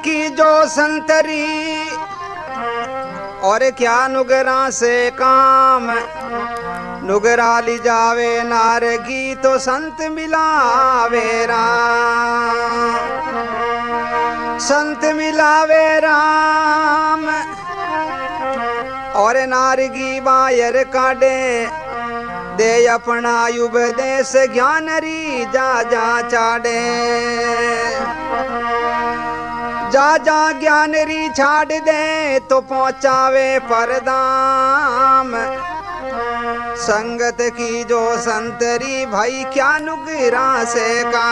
की जो संतरी और क्या नुगरा से काम, नुगरा ली जावे नारगी तो संत मिलावे राम, संत मिलावे राम। और नारगी बायर काटे दे अपना उपदेश ज्ञान री जा जा चाड़े, जा जा ज्ञान री छाड़ दे तो पहुंचावे परदाम। संगत की जो संतरी भाई क्या नुगरा से का।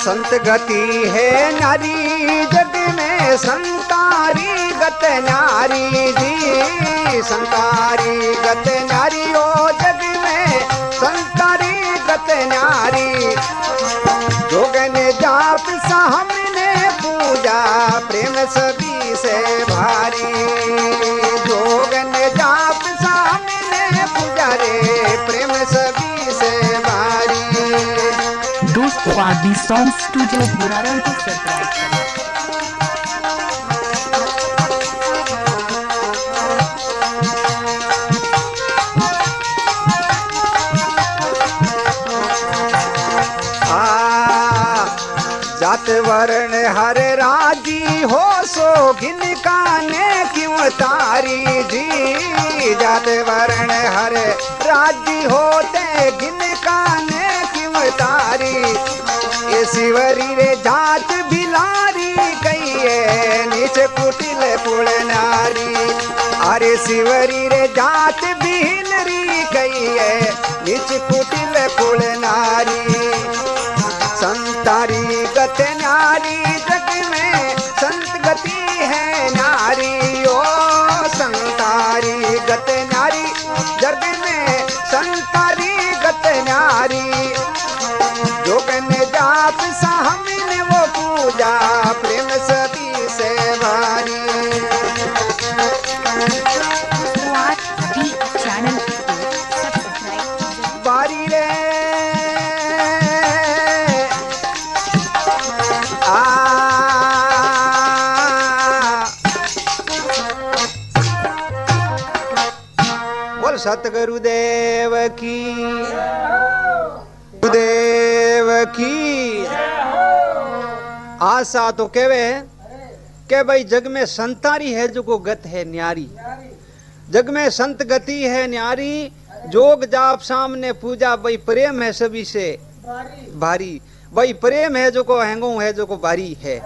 संत गति है नारी जग में संतारी गत नारी जी, संतारी गत नारी ओ जग में संतारी गत नारी। जोगन जाप सामने पूजा प्रेम सभी से भारी, जोगन जाप सामने पूजा रे प्रेम सभी से भारी। स्वादी सॉन्ग स्टूडियो बुरारा को सब्सक्राइब करें। जात वर्ण हर राजी हो सो घिन काने क्यों तारी जी, जात वर्ण हर राजी होते घिन काने क्यों तारी। ये शिवरी रे जात बिलारी कहिए नीच कुटिल पुड़ नारी, अरे शिवरी रे जात बिलरी कहिए नीच कुटिल पुड़ नारी। संतारी गत नारी जग में संत गति है नारी, ओ संतारी गत नारी जग में संतारी गत नारी। जोगन जाप सामने वो पूजा प्रेम सभी से भारी। चैनल को सब्सक्राइब बारी रे बोल सतगुरुदेव की, गुरुदेव की। आशा तो कहवे के भाई जग में संतारी है जो को गत है न्यारी, जग में संत गति है न्यारी। जोग जाप सामने पूजा भाई प्रेम है सभी से भारी, भाई प्रेम है जो को हैंगो है जो को भारी है।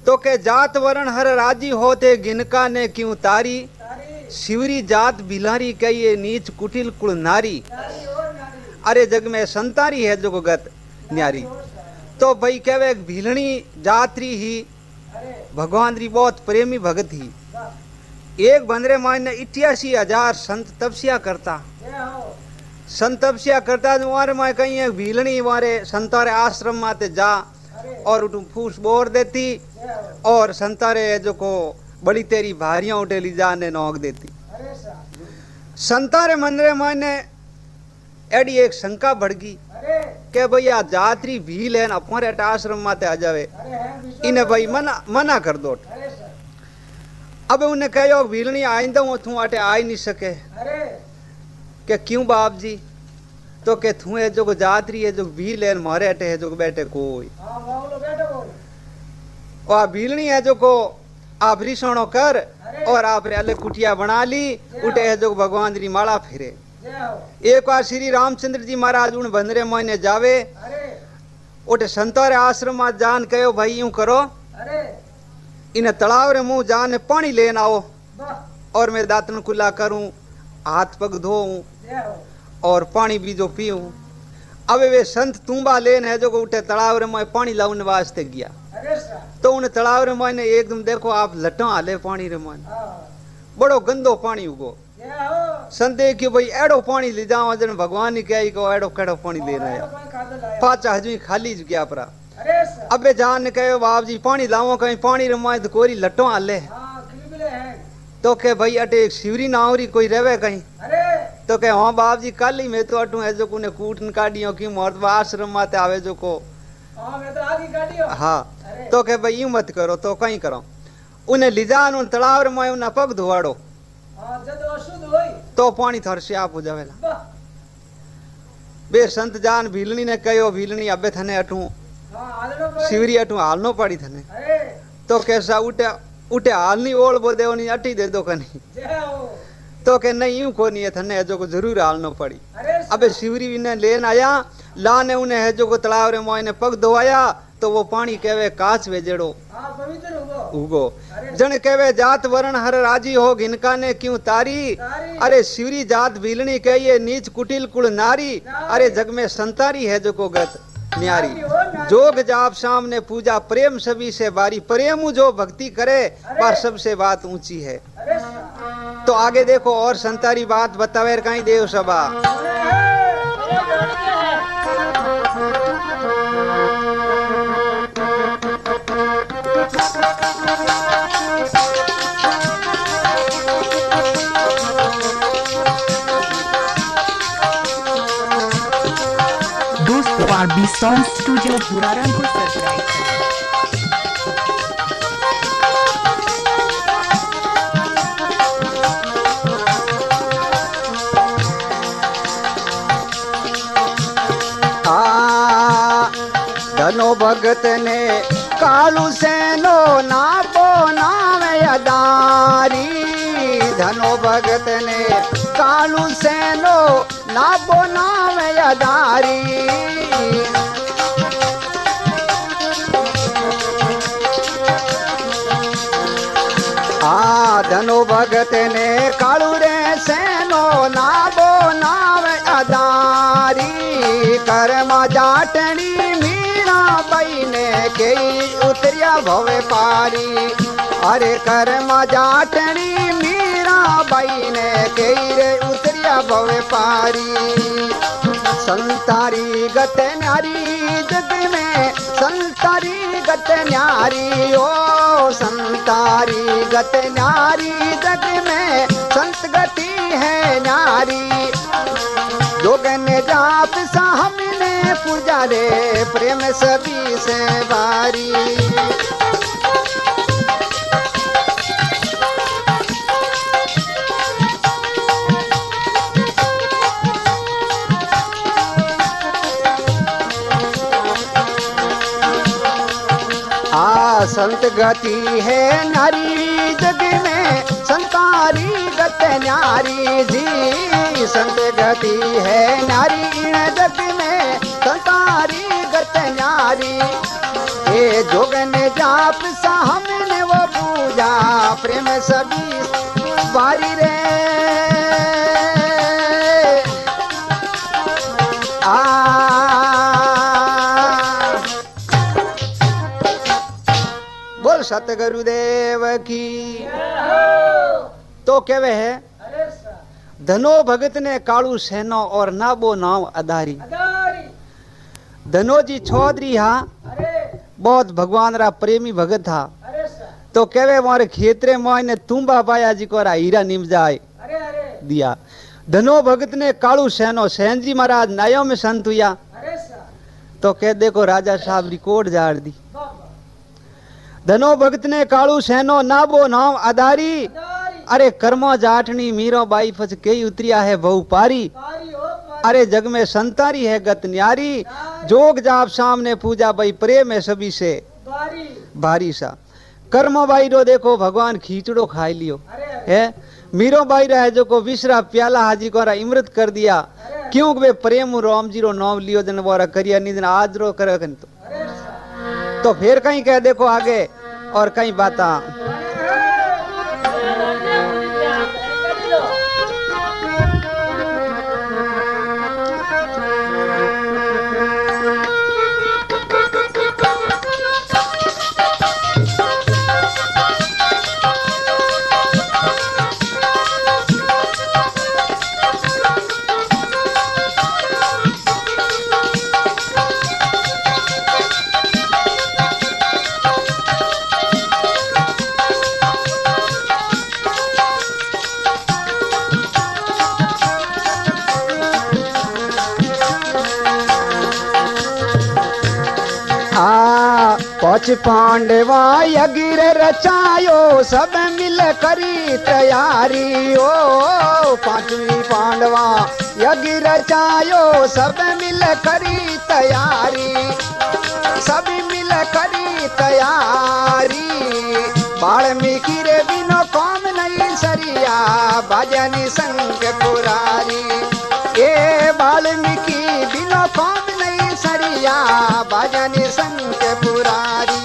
तो के जात वरण हर राजी होते गिनका ने क्यों तारी, शिवरी जात बिलारी कहिए नीच कुटिल कुल नारी। अरे जग में संतारी है जो को गत न्यारी। तो भाई कहवे भीलनी जात्री ही भगवान री बहुत प्रेमी भगत ही। एक बंदरे मायने 88,000 संत तपस्या करता, संत तपस्या करता जो वारे माय कहीं एक भीलनी वारे संतारे आश्रम माते जा और उठू फूस बोर देती और संतारे जो को बड़ी तेरी भारियां उठेली जाने नोक देती। संतारे मंदिरे मायने एडी एक शंका बढ़गी के भैया जात्री भील है अपने आश्रम माते आ जावे, इन्हें भाई मना कर दो। अब उन्हें कहो भीलनी आइंदा तू आटे आ ही नहीं सके के क्यों बाप जी। तो के तू है जो जात्री है जो भील है मारे अटे है जो बैठे कोई, और भीलनी है जो को आप रिसोणो कर और आप अलग कुटिया बना ली, उठे है जो भगवान री माला फिरे। एक बार श्री रामचंद्र जी महाराज उन बंदरे महीने जावे, उठे संतोरे आश्रम में जान कहो भाई यूं करो इन्हें तालाब रे मुंह जाने पानी लेन आओ और मैं दातन कुला करूं, हाथ पग धोऊं और पानी भी जो पीऊं। अब वे संत तुम्बा लेन है जो उठे तालाब रे मैं पानी लाने वास्ते गया। तो उन तालाब रे एकदम देखो आप लटा हाले पानी रे मन, बड़ो गंदो पानी उगो। संदेह क्यों भाई एड़ो पानी ले जाओ जन भगवान ही कही को एड़ो केड़ो पानी लेना है पाचा हजू खाली ज गया परा अबे जान ने कहो बाप जी पानी लाओ कहीं पानी रमाए तो कोरी लट्टो आले तो के भाई अटे एक शिवरी नावरी कोई रहे कहीं तो के हाँ बाप जी कल ही मैं तो अटू है जो कुने कूटन काटियो की मौत आश्रम माते आवे जो को हाँ तो के भाई यूं मत करो तो कहीं करो उन्हें लिजान उन तलाव रमाए उन्हें पग धुआड़ो तो पानी थर से आप हो जावेला बे संत जान भीलनी ने कहो भीलनी अबे थने अटू शिवरी अटू हालनो पड़ी थने तो कैसा उठे उठे हालनी ओल बो दे नहीं अटी दे दो कनी तो के नहीं यूं को नहीं है थने जो को जरूर हालनो पड़ी अबे शिवरी ने लेन आया ला ने उन्हें है जो को तलाव रे मोय ने पग धोया तो वो पानी कहवे काच वे जेड़ो उगो जन कहवे जात वरण हर राजी हो घिनका ने क्यों तारी अरे शिवरी जात भीलनी कहिए नीच कुटिल कुल नारी अरे जग में संतारी है जो को गत न्यारी जोग जाप सामने पूजा प्रेम सभी से बारी प्रेम जो भक्ति करे वह सबसे बात ऊंची है तो आगे देखो और संतारी बात बतावे कहीं देव सभा दोस्तों आरबी सॉन्ग स्टूडियो बुरारन को सब्सक्राइब करें। धनो भगत ने कालू सेनो नापो नाम यदारी धनो भगत ने कालू सेनो नापो नाम यदारी धनो भगत ने कालू रे सेनो नाबो नाम अदारी कर्मा जाटनी मीरा बाई ने कई उतरिया भवे पारी अरे कर्मा जाटनी मीरा बाई ने कई रे उतरिया भवे पारी संतारी गत न्यारी जग में संतारी गत न्यारी ओ संतारी गत न्यारी जग में संत गति है न्यारी जोगन जाप सा हमने पूजा रे प्रेम सभी से बारी संत गति है नारी जग में संतारी गत न्यारी जी संत गति है नारी जग में संतारी गत न्यारी ये जोगन जाप सा हमने वो पूजा प्रेम सभी बारी रे सतगुरुदेव की तो कहवे है धनो भगत ने कालू सेनो और नाबो नाव अदारी धनो जी चौधरी हा बहुत भगवान रा प्रेमी भगत था तो कहवे मारे खेतरे मोने तुम्बा पाया जी को हीरा निम जाए दिया धनो भगत ने कालू सेनो सेन जी महाराज नायो में संत हुआ तो कह देखो राजा साहब रिकॉर्ड जाड़ दी धनो भगत ने कालू सेनो नाबो नाम अदारी अरे कर्मो जाटनी मीरो बाई फच कई उतरिया है बहु पारी अरे जग में संतारी है गत न्यारी जोग जाप सामने पूजा बाई प्रेम है सभी से भारी सा कर्म बाई रो देखो भगवान खींचड़ो खाई लियो है मीरो बाई रहे जो को विश्रा प्याला हाजी को इमृत कर दिया क्यों वे प्रेम राम जी रो नाम लियो जन बोरा करिया निधन आज रो कर तो फिर कहीं कह देखो आगे और कहीं बाता पांच पांडवा यज्ञ रचायो सब मिल करी तैयारी ओ पांचवी पांडवा यज्ञ रचायो सब मिल करी तैयारी सब मिल करी तैयारी वाल्मीकि रे बिनो काम नहीं सरिया भजनी संग पुरारी ए वाल्मीकि बिनो काम नहीं सरिया भजनी संग पुरारी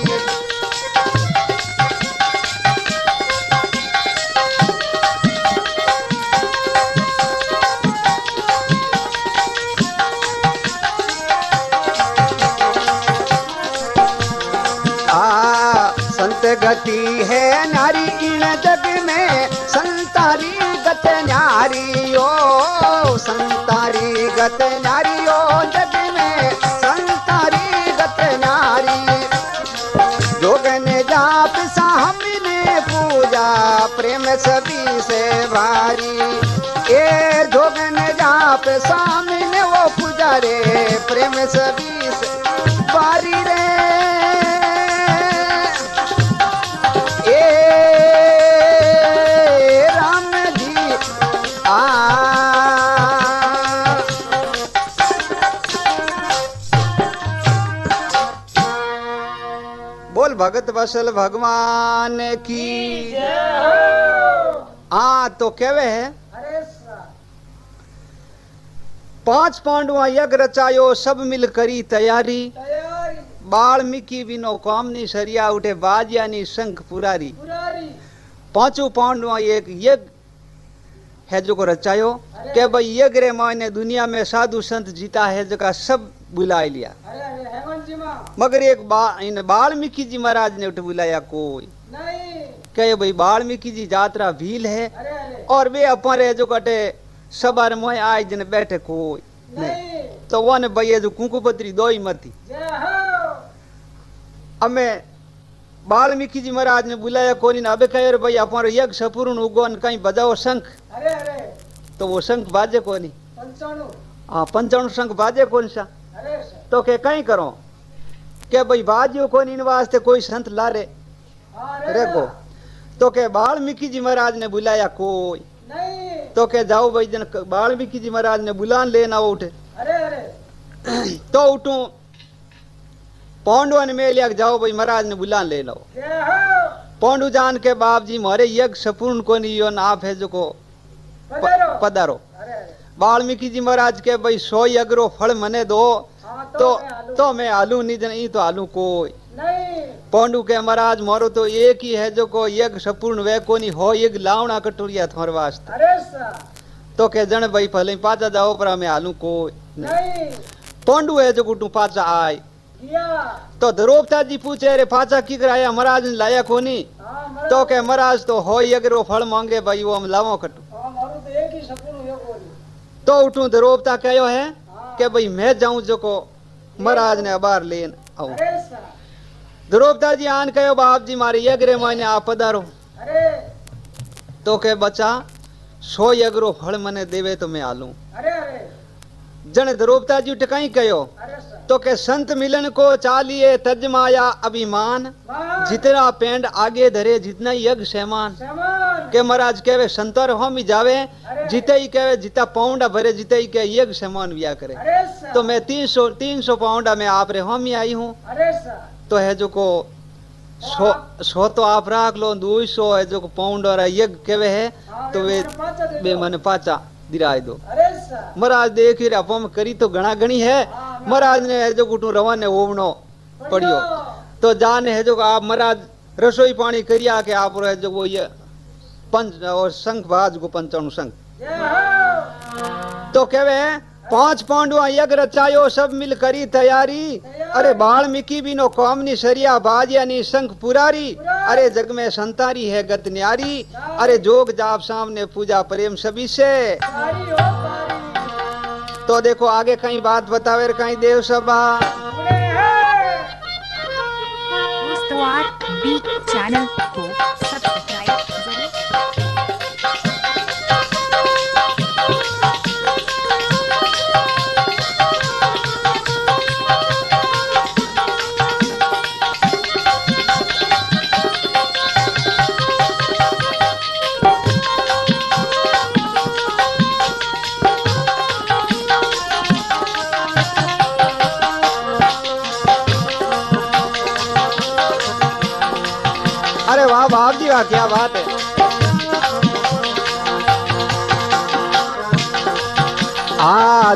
संत गति है नारी इन जग में संतारी गत नारी ओ संतारी गत नारी ओ जग में संतारी गत नारी जोगन जाप सामने पूजा प्रेम सभी से भारी ए जोगन जाप सामने वो पूजा रे प्रेम सभी से भारी रे बोल भगत वसल भगवान की तो कहवे है पांच पांडवा यज्ञ रचायो सब मिल करी तैयारी वाल्मीकि बिनो कामनी सरिया उठे बाजियानी शंख पुरारी पांचों पांडवा एक यज्ञ है जो को रचायो के भाई यज्ञ रे माने दुनिया में साधु संत जीता है जका सब बुला लिया मगर एक इन वाल्मीकि जी महाराज ने उठ बुलाया कोई नहीं कहे भाई वाल्मीकि जी यात्रा भील है और वे अपने जो कटे सबर मोह आए जन बैठे कोई नहीं तो वन भाई जो कुंकुपत्री दो ही मती हमें वाल्मीकि जी महाराज ने बुलाया कोनी ना अबे कहे भाई अपना यज्ञ सपूर्ण उगोन कहीं बजाओ शंख तो वो शंख बाजे कोनी पंचाणु शंख बाजे कौन सा तो के कहीं करो के भाई बाजियो कोनी इन वास्ते कोई संत ला रे को तो के वाल्मीकि जी महाराज ने बुलाया कोई नहीं तो के जाओ भाई जन वाल्मीकि जी महाराज ने बुलान लेना उठे तो उठू पांडवन में लिया जाओ भाई महाराज ने बुलान ले लो पांडु जान के बाप जी मारे यज्ञ सपूर्ण को नहीं आप है जो को पधारो वाल्मीकि जी महाराज के भाई 100 यज्ञ फल मने दो तो मैं आलू नहीं जन तो आलू कोई नहीं पांडु के महाराज मारो तो एक ही है जो को यज्ञ सपूर्ण वे को नहीं हो यज्ञ लावना कटोरिया थोर वास्ते तो के जन भाई भले पाचा जाओ पर मैं आलू कोई नहीं पांडु है जो कुटू पाचा आए तो द्रौपदा जी पूछे रे पाचा की कराया महाराज ने लाया कोनी तो के महाराज तो हो यज्ञ फल मांगे भाई वो हम लावो कटू तो उठू द्रौपदा कहो है कि भाई मैं जाऊं जो को महाराज ने अबार लेन आऊं द्रौपदा जी आन कहो बाप जी मारे यज्ञ माने आप पधारो तो के बचा 100 यज्ञ फल मने देवे तो मैं आलू जन द्रौपदा जी टकाई कहो तो के संत मिलन को चालिए तज माया अभिमान जितना पेंड आगे धरे जितना यज्ञ सहमान के महाराज कहे संतर हम ही जावे जिते ही कहे जिता पाउंडा भरे जिते ही कहे यज्ञ सहमान व्या करे तो मैं 300 पाउंडा में आप रे हम ही आई हूँ तो है जो को 100 तो आप राख लो 200 है जो को पाउंड और यज्ञ कहे है तो वे मन पाचा दिराय दो महाराज देख ही अपम करी तो गणा गणी है महाराज ने है जो गुटू रवान ने ओवनो पड़ियो तो जाने है जो आप महाराज रसोई पानी करिया के आप है जो वो ये पंच और शंख बाज को पंचाणु शंख तो कहवे 5 पांडवा यज्ञ रचायो सब मिल करी तैयारी अरे वाल्मीकि बिनो कामनी सरिया बाजियानी शंख पुरारी अरे जग में संतारी है गत न्यारी अरे जोग जाप सामने पूजा प्रेम सभी से तो देखो आगे कहीं बात बतावे कहीं देव सभा बी चैनल को सब्सक्राइब जरूर वाह क्या बात है।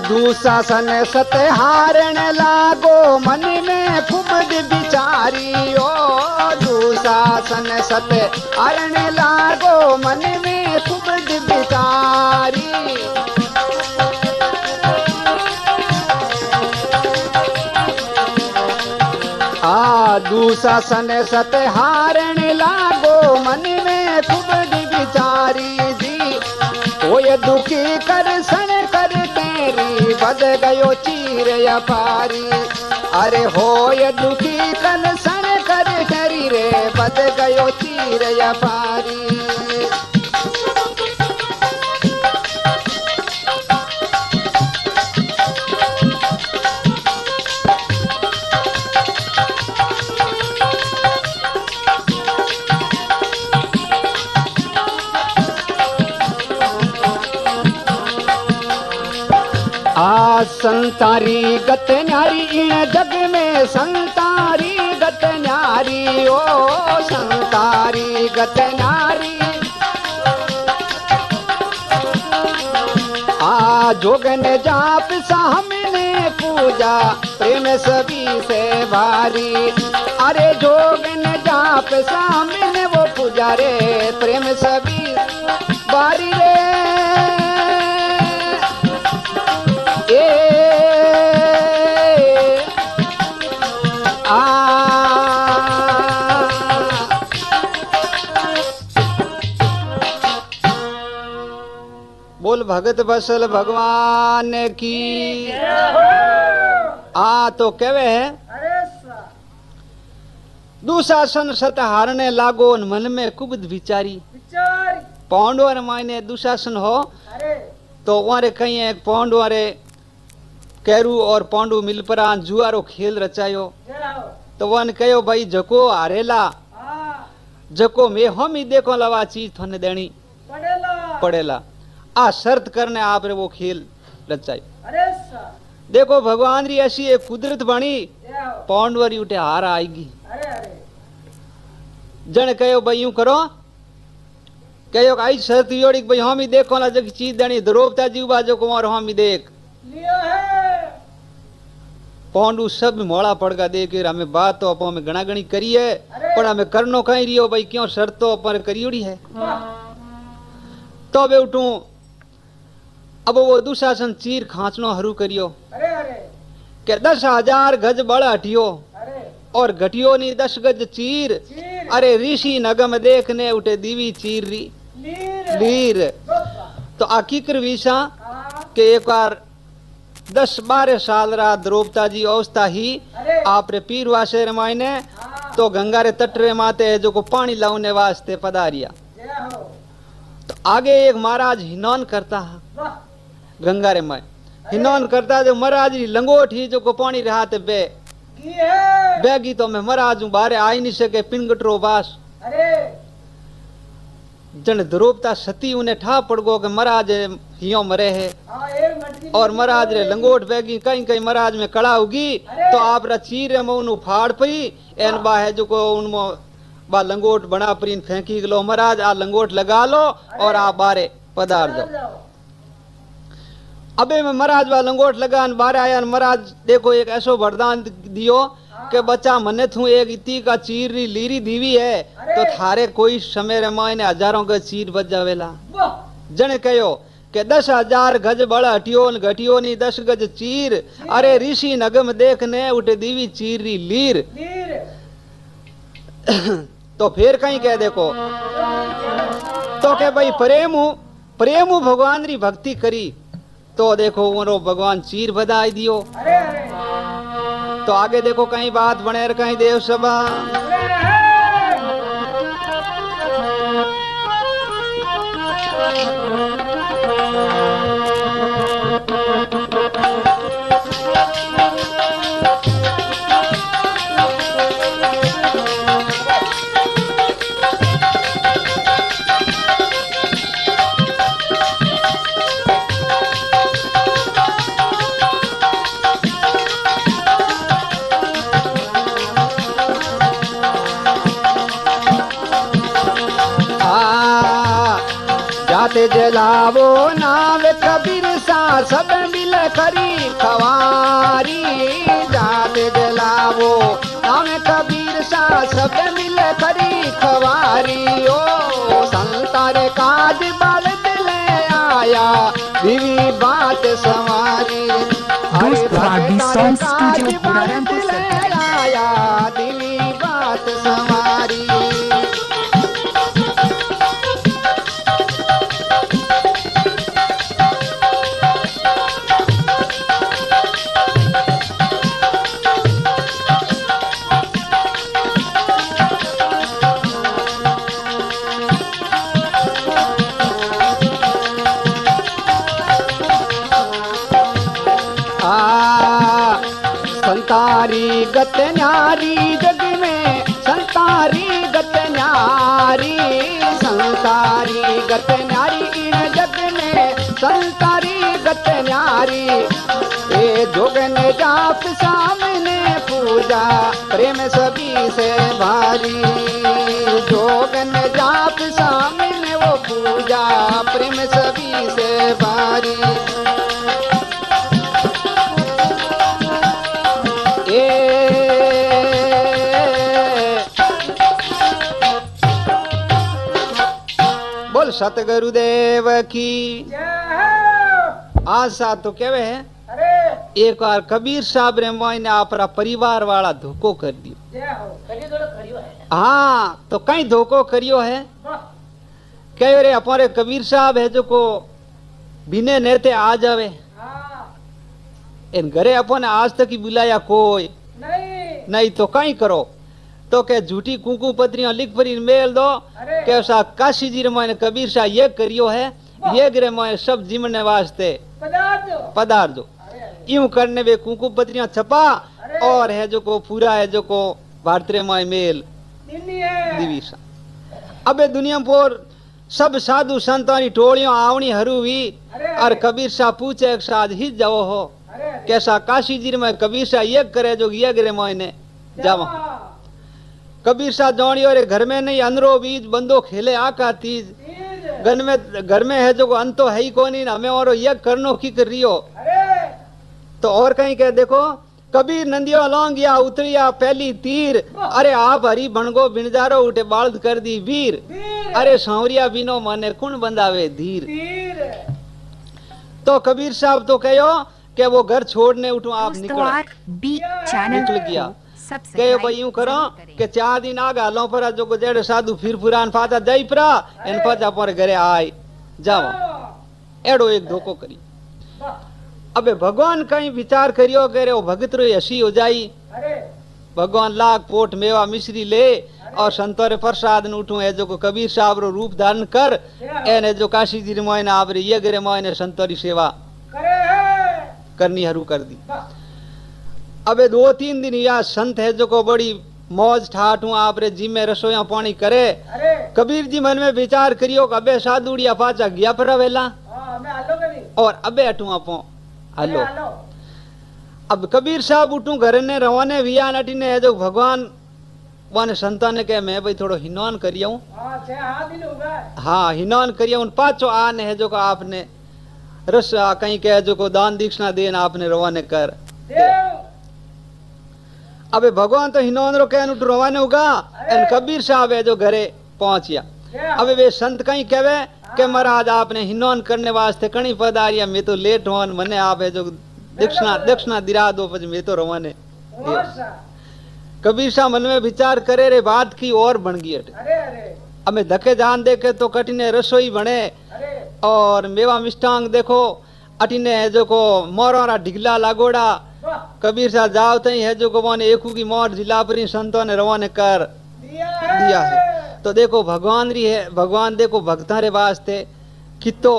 दुशासन सत हारण लागो मन में खूब विचारी ओ दुशासन सत हारण लागो मन में खूब विचारी दुशासन सत हारण लागो मन में खूब विचारी जी ओए दुखी कर सन कर तेरी बद गयो चीर अपारी अरे होय दुखी कर सन कर तेरी रे बद गयो चीर अपारी संतारी गत न्यारी इन जग में संतारी गत न्यारी ओ संतारी गत न्यारी जोगन जाप सामने पूजा प्रेम सभी से भारी अरे जोगन जाप सामने वो पूजा रे प्रेम सभी बारी रे बोल भगत बसल भगवान की तो कहवे है दुशासन सत हारने लागो मन में कुबद विचारी पांडवर मायने दुशासन हो तो वारे कहीं एक पांडवारे कैरू और पांडु मिलपरा जुआरो खेल रचायो तो वन कहो भाई जको हारेला जको में हम ही देखो लवा चीज थने देनी पड़ेला आ शर्त करने आप रे वो खेल रचाई देखो भगवान री ऐसी एक कुदरत बनी पांडवरी उठे हार आएगी जन कहो भाई यूं करो कहो आई शर्त योड़ी भाई हम ही देखो ला जग चीज देनी द्रौपदा जी बाजो कुमार हम ही देख पांडु सब मोड़ा पड़गा देख हमें बात तो अपन में गणा गणी करी है पर हमें करनो कहीं रियो भाई क्यों शर्त तो अपन करियोड़ी है तो बे उठू अब वो दुशासन चीर खांचनो हरू करियो के 10,000 गज बड़ हटियो और घटियो नी 10 गज चीर अरे ऋषि नगम देखने उठे दीवी चीर री लीर तो आकीकर विषा के एक बार 10-12 साल रा द्रौपदा जी अवस्था ही आप रे पीर वासे रमायने तो गंगा रे तट रे माते जो को पानी लाउने वास्ते पधारिया तो आगे एक महाराज हिनौन करता है गंगा रे माय हिनौन करता जो महाराज री लंगोट ही जो को पानी रहाते बेगी तो मैं महाराज बाहर आ ही नहीं सके पिनगटरो बास जन द्रौपदा सती उन्हें ठा पड़ गो के महाराज हियो मरे है और महाराज रे लंगोट बेगी कहीं कहीं महाराज में कड़ा होगी तो आप रा चीर में उन्हें फाड़ पई एन बा है जो को उनमो बा लंगोट बना परीन फेंकी गलो महाराज आ लंगोट लगा लो और आप बारे पधार जाओ अबे में महाराज बा लंगोट लगा बारे आया महाराज देखो एक ऐसो वरदान दियो के बच्चा मने थू एक इती का चीर री लीरी दीवी है तो थारे कोई समय रे मायने हजारों का चीर बच जावेला जने कहो के 10,000 गज बड़ हटियो घटियो नी 10 गज चीर अरे ऋषि नगम देखने उठे दीवी चीर री लीर तो फिर कहीं कह देखो तो के भाई प्रेमु भगवान री भक्ति करी तो देखो वो भगवान चीर बधाई दियो तो आगे देखो कहीं बात बने कहीं देव सभा जाते जलावो नाम कबीर सा सब मिल करी खवारी जाते जलावो नाम कबीर सा सब मिल करी खवारी ओ संतार काज बलद ले आया बीवी बात संवारी Those Party Song Studio Buraranpur ले Sarkar. आया बीवी बात संवारी संतारी गत न्यारी जग में संतारी गत न्यारी संतारी गत न्यारी इन जग में संतारी गत न्यारी ए जोगन जाप सामने पूजा प्रेम सभी से भारी जोगन जाप सामने वो पूजा प्रेम सभी से भारी बोल सतगुरुदेव की आशा तो केवे है एक बार कबीर साहब रे मोइने आपरा परिवार वाला धोखो कर दियो हाँ तो कई धोखो करियो है कहे रे अपने कबीर साहब है जो को बिने नेते आ जावे इन घरे अपन आज तक ही बुलाया कोई नहीं तो कहीं करो तो के झूठी कुंकू पत्रियां लिख भरी मेल दो के सा काशी जी रे मैंने कबीर सा ये करियो है ये गिरे मैं सब जीवने वास्ते पदार दो यूं करने वे कुंकू पत्रियां छपा और है जो को पूरा है जो को भारतीय माय मेल दिवीसा अबे दुनिया पर सब साधु संतानी टोलियों आवनी हरू हुई और कबीर सा पूछे साज ही जाओ हो कैसा काशी जी में कबीर सा ये करे जो ये गिरे मायने जावा कबीर सा जोड़ी और घर में नहीं अंदरो बीज बंदो खेले आका तीज घर में है जो अंतो है ही कोनी हमें और ये करनो की कर रियो तो और कहीं कह देखो कबीर नंदियो लौंगिया उतरिया पहली तीर अरे आप हरी बनगो बिनजारो उठे बाल्द कर दी वीर अरे सांवरिया बिनो माने कुण बंदावे धीर तो कबीर साहब तो कहो कि वो घर छोड़ने उठो आप निकल गया कहे भाई यूं करो कि 4 दिन आगा लो पर जो गुजरे साधु फिर पुरान फाता जाई परा इन पचा पर घरे आए जाओ एड़ो एक धोखो करी अबे भगवान कहीं विचार करियो करे वो भगत रो हसी हो जाई भगवान लाख पोट मेवा मिश्री ले और संतोरे प्रसाद न उठू है जो को कबीर साहब रो रूप धारण कर एने जो काशी जी मोयने आवरे ये गरे मोयने संतोरी सेवा करनी हरू कर दी अबे 2-3 दिन या संत है जो को बड़ी मौज ठाठ हूँ आप रे जी में रसोया पानी करे कबीर जी मन में विचार करियो कि अबे साधुड़िया पाचा गया पर वेला और अबे अटू आपो हलो अब कबीर साहब उठू घर ने रवाने विया नटी ने है जो भगवान वन संतान ने कहे मैं भाई थोड़ो हिनौन करिया हूँ हाँ हिनौन करिया हूँ पाचो आने है जो को आपने रस कहीं कहे जो को दान दीक्षिणा देन आपने रवाने कर अबे भगवान तो हिनौन रो कहन उठ रवाने होगा एन कबीर साहब है जो घरे पहुंचिया अबे वे संत कहीं कहवे के महाराज आपने हिनौन करने वास्ते कणी पधारिया मैं तो लेट होन मने आप है जो दक्षिणा दिरा दो पछ मैं तो रवाने कबीर साहब मन में विचार करे रे बात की और बन गई हमें धक्के जान देखे तो कठिने रसोई बने और मेवा मिष्टांग देखो अटिने है जो को मोरा ढिगला लागोड़ा कबीर साहब जाओ तई है जो को माने एकू की मोर जिलापरी संतों ने रवाने कर दिया है तो देखो भगवान री है भगवान देखो भक्ता रे वास्ते कितो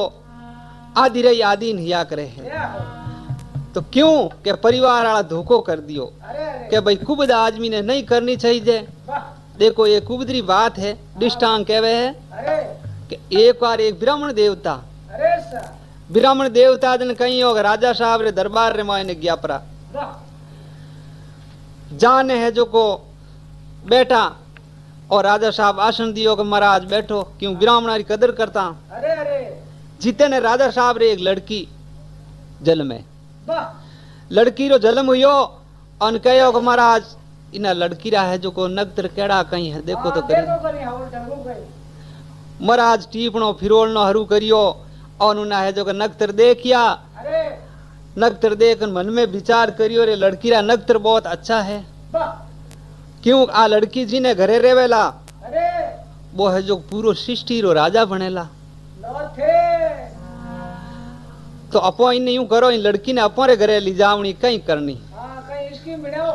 आदि रे आदि हिया करे है तो क्यों के परिवार वाला धोखो कर दियो के भाई कुबद आदमी ने नहीं करनी चाहिए देखो ये कुबदरी बात है दृष्टांत कहवे है कि एक बार एक ब्राह्मण देवता दिन कहीं होगा राजा साहब रे दरबार रे मायने गया परा जाने है जो को बैठा और राजा साहब आसन दियो कि महाराज बैठो क्यों ब्राह्मण की कदर करता जीते ने राजा साहब रे एक लड़की जल में वाह लड़की रो जन्म हुयो अन कहो कि महाराज इना लड़की रा है जो को नगतर केड़ा कहीं है देखो तो करी देखो करी हाउल ढंगो गई महाराज टीपणो फिरोलनो हरू करियो और उना है जो कि नगतर देखिया अरे नगतर देख मन में विचार करियो रे लड़की रा नगतर बहुत अच्छा है वाह क्यों आ लड़की जी ने घरे रेवेला अरे वो है जो पूरो सृष्टि रो राजा बनेला लो थे तो अपो इन यूं करो इन लड़की ने अपने घरे ली जावनी कहीं करनी हां कहीं इसकी मिलाओ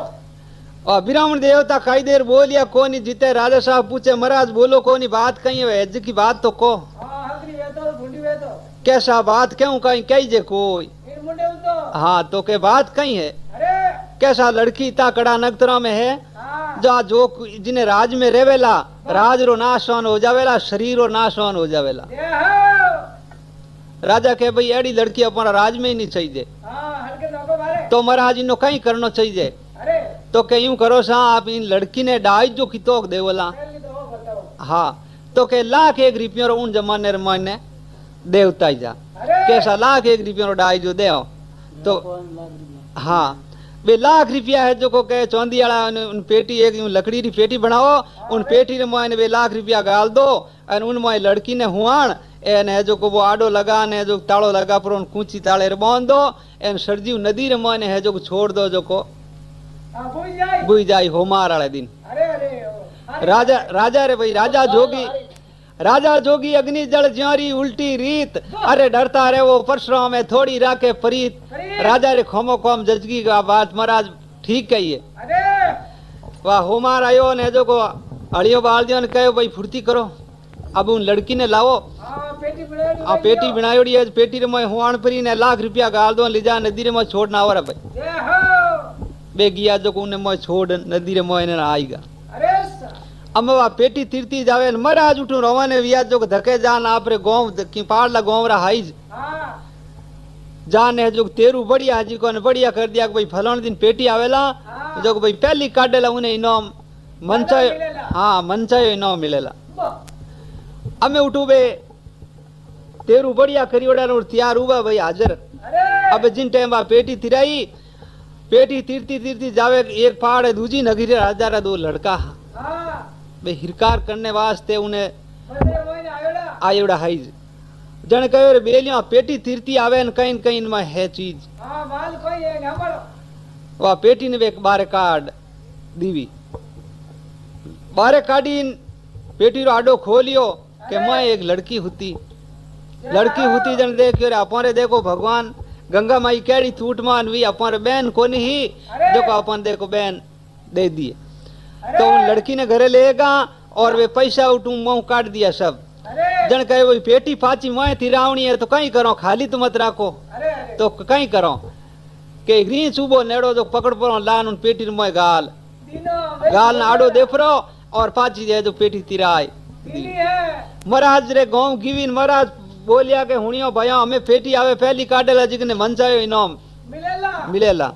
और ब्राह्मण देवता कई देर बोलिया कोनी जीते राजा साहब पूछे महाराज बोलो कोनी बात कहीं है हज की बात तो को हां हकरी वे तो ढूंढी वे तो कैसा बात क्यों कहीं कही जे कोई इन मुंडे तो हाँ तो के बात कहीं है अरे कैसा लड़की इतना कड़ा नगतरा में है हां जा जो जिन्हें राज में रेवेला राज रो नाशवान हो जावेला शरीर रो नाशवान हो जावेला देहो राजा के भाई एड़ी लड़की अपना राज में ही नहीं चाहिए हां हल्के नौको मारे तो महाराज इनो कहीं करना चाहिए अरे तो के यूं करो सा आप इन लड़की ने डाई जो कितोक देवला पहले तो वो बताओ हाँ तो के लाख एक रुपये रो उन जमाने रे माने देवता ही जा अरे कैसा लाख एक रुपये रो डाई जो दे तो हाँ वे लाख रुपया है जो को कहे चौंदी वाला उन पेटी एक यूं लकड़ी री पेटी बनाओ उन पेटी रे मोने वे लाख रुपया गाल दो और उन मोए लड़की ने हुआण एन है जो को वो आडो लगा ने जो तालो लगा पर उन कूची ताले रे बांध दो एन सरजी नदी रे मोने है जो को छोड़ दो जो को हां बुई जाई बुई जाई होमार वाले दिन अरे अरे राजा राजा रे भाई राजा जोगी अग्नि जल ज्योरी उल्टी रीत अरे डरता रे वो परशुराम में थोड़ी राखे परीत राजा रे खोमो खोम जजगी का बात महाराज ठीक कही है अरे वाह होमार आयो ने जो को अड़ियो बाल दियो ने कहो भाई फुर्ती करो अब उन लड़की ने लाओ हां पेटी बनाई आ पेटी बनायोड़ी है पेटी रे मोय हुआण परी ने लाख रुपया गाल दो ले जा नदी रे मोय छोड़ ना आवरा भाई देहो बे गया जो को उन्हें मोय छोड़ नदी रे मोय ने आईगा अरे अम्मा पेटी तीरती जावे महाराज उठू रवाने विया जो धके जान आपरे गांव की पाड़ला गांव रा हाइज हां जान है जो तेरू बढ़िया जी को ने बढ़िया कर दिया कि भाई फलाने दिन पेटी आवेला जो भाई पहली काटेला उन्हें इनाम मनचायो हाँ मनचायो इनाम मिलेला अमे उठू बे तेरू बढ़िया करियोड़ा और तैयार हुआ भाई हाजिर अरे अब जिन टाइम बा पेटी तिराई पेटी तीरती तीरती जावे एक पहाड़ है दूजी नगरी राजा रा दो लड़का हां वे हिरकार करने वास्ते उन्हें बदले मोने आयोड़ा आयोड़ा हाइज जन कहो रे बेलिया पेटी तीरती आवे न कहीं में है चीज हां माल कोई है ना बड़ो वह पेटी ने वे बारे काट दीवी बारे काटी पेटी रो आडो खोलियो के मैं एक लड़की हुती जन देखियो रे अपने देखो भगवान गंगा माई केड़ी टूट मान भी अपन बहन कोनी ही देखो अपन देखो बहन दे दिए तो उन लड़की ने घरे लेगा और वे पैसा उठू मुंह काट दिया सब अरे जन कहे वही पेटी पाची मैं तिरावनी है तो कहीं करो खाली तो मत राखो अरे तो कहीं करो के ग्री चूबो नेड़ो जो पकड़ पड़ो लान उन पेटी में गाल तीनों गाल ना आडो देखरो और पाची जाए जो पेटी तिराय तीनी है महाराज रे गांव गिवीन महाराज बोलिया के हुनियो भैया हमें पेटी आवे पहली काटेला जिकने मन चाहे इनाम मिलेला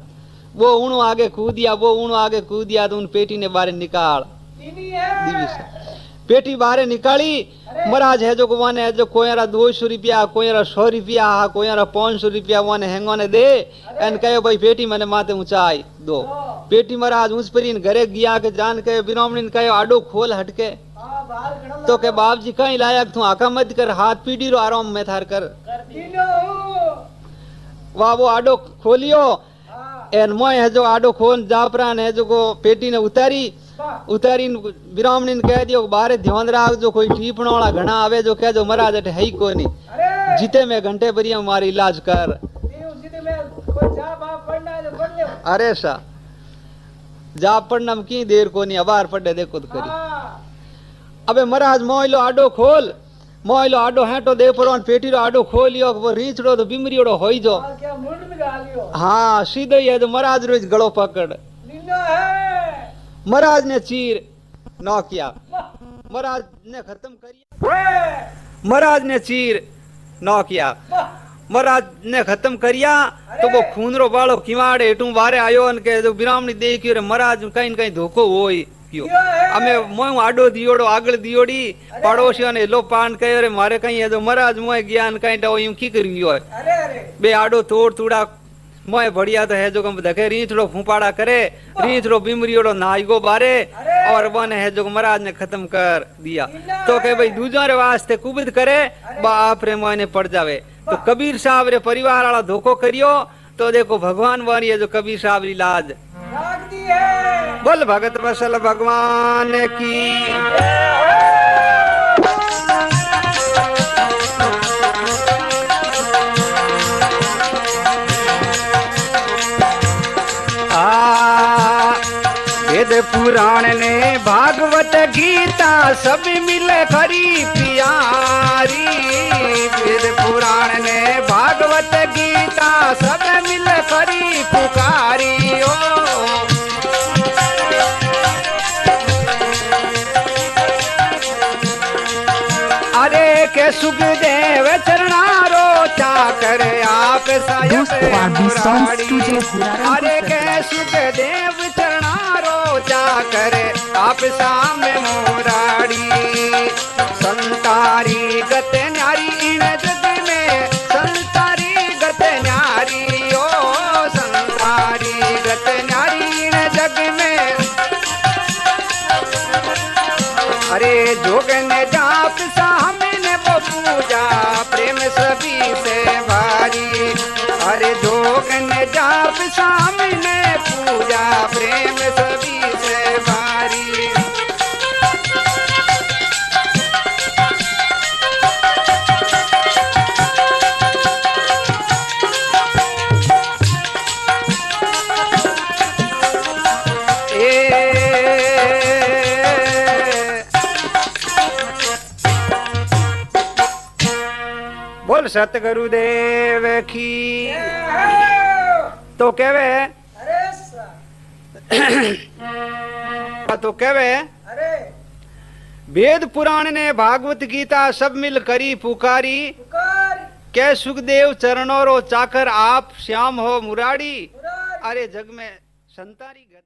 वो उणो आगे कूदिया तो उन पेटी ने बाहर निकाल तीनी है दीवी से पेटी बाहर निकाली महाराज है जो वाने है जो कोयरा 200 रुपया कोयरा 100 रुपया कोयरा 500 रुपया वाने हेंगो ने दे एन कहे भाई पेटी मैंने माथे ऊंचाई दो पेटी महाराज ऊंच पर घरे गया के जान के बिरामणी कहे आडो खोल हटके हां बाहर खड़ा तो के बाप जी कहीं लायक तू आका मत कर हाथ पीड़ी रो आराम में थार कर तीनों वाह वो आडो खोलियो हां एन मोय है जो आडो खोल जापरान है जो को पेटी ने उतारी बिरामणी ने कह दियो बाहर ध्यान राख जो कोई टीपण वाला घना आवे जो कह जो महाराज अटे है ही कोनी अरे जीते में घंटे भरिया मारी इलाज कर तीनों सीधे में कोई जा बाप पढ़ना है तो पढ़ ले अरे सा जा पढ़ना में की देर कोनी अबार पढ़े देखो तो करी हां अबे महाराज मोइलो आडो खोल मोइलो आडो हेटो दे परोन पेटी रो आडो खोलियो वो रीचड़ो तो बिमरीड़ो होई जो क्या मुंड में गालियो हाँ सीधे ही है जो महाराज रोज गलो पकड़ लीनो है महाराज ने चीर नौ किया महाराज ने खत्म करिया महाराज ने चीर नौ किया महाराज ने खत्म करिया तो वो खून रो बालो किवाड़े हेटू बारे आयो के जो बिरामणी देखियो रे महाराज कहीं कहीं धोखो होई ગયો અમે મોય આડો દિયોડો આગળ દિયોડી પાડોશીઓને લો પાન કહ્યો રે મારે કઈ તો મહારાજ મોય જ્ઞાન કઈ તો એમ કી કરી ગયો બે આડો તોડ તોડા મોય बढ़िया तो है जो कम देखे रीछड़ो फूपाड़ा करे रीछड़ो बीमरीड़ो नाइगो बारे और बन है जो महाराज ने खत्म कर दिया तो कहे भाई दूजा रे वास्ते कुबिद करे बाप रे मोय ने पड़ जावे तो कबीर साहब रे परिवार वाला धोखो करियो तो देखो भगवान वाली है जो कबीर साहब री लाज बोल भगत वसल भगवान की वेद पुराण ने भागवत गीता सब मिले खरी प्यारी वेद पुराण ने भागवत गीता सब मिले खरी पुकारी ओ अरे के सुखदेव चरणारो चाकर आप अरे के सुखदेव चरणारो चाकर आप सामे मोराड़ी संतारी गत न्यारी इन जग में संतारी गत न्यारी ओ संतारी गत न्यारी इन जग में अरे जोगन जाप सामने वो पूजा प्रेम सभी से भारी अरे जोगन जाप सामने पूजा प्रेम सभी से भारी बोल सतगुरुदेव की तो कहवे तो कहवे वेद पुराण ने भागवत गीता सब मिल करी पुकारी के सुखदेव चरणों रो चाकर आप श्याम हो मुरारी अरे जग में संतारी गत